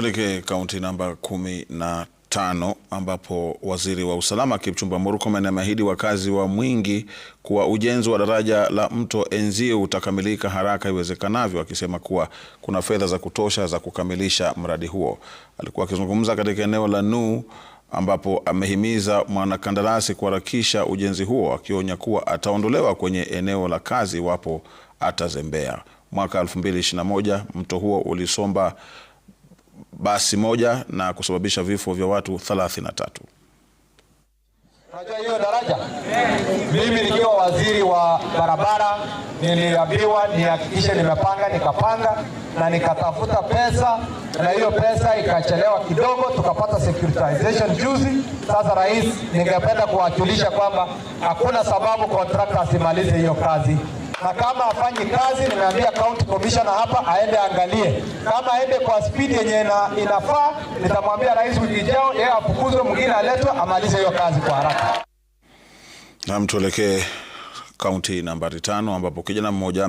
Tuelekee kaunti namba 15 ambapo waziri wa usalama Kipchumba Murkomen ameahidi wakazi wa Mwingi kuwa ujenzi wa daraja la mto Enzio utakamilika haraka iwezekanavyo, akisema kuwa kuna fedha za kutosha za kukamilisha mradi huo. Alikuwa akizungumza katika eneo la Nuu ambapo amehimiza mwanakandarasi kuharakisha ujenzi huo, akionya kuwa ataondolewa kwenye eneo la kazi iwapo atazembea. Mwaka 2021 mto huo ulisomba basi moja na kusababisha vifo vya watu 33. Unajua hiyo daraja? Mimi nikiwa waziri wa barabara niliambiwa nihakikishe nimepanga, nikapanga na nikatafuta pesa, na hiyo pesa ikachelewa kidogo, tukapata securitization juzi. Sasa rais, ningependa kuwakilisha kwamba hakuna sababu contractor asimalize hiyo kazi. Na kama afanyi kazi, nimeambia county commissioner hapa aende angalie. Kama aende kwa speed yenye inafaa, nitamwambia rais wiki ijayo yeye afukuzwe, mwingine aletwe amalize hiyo kazi kwa haraka. Na tuelekee kaunti nambari 5 ambapo kijana mmoja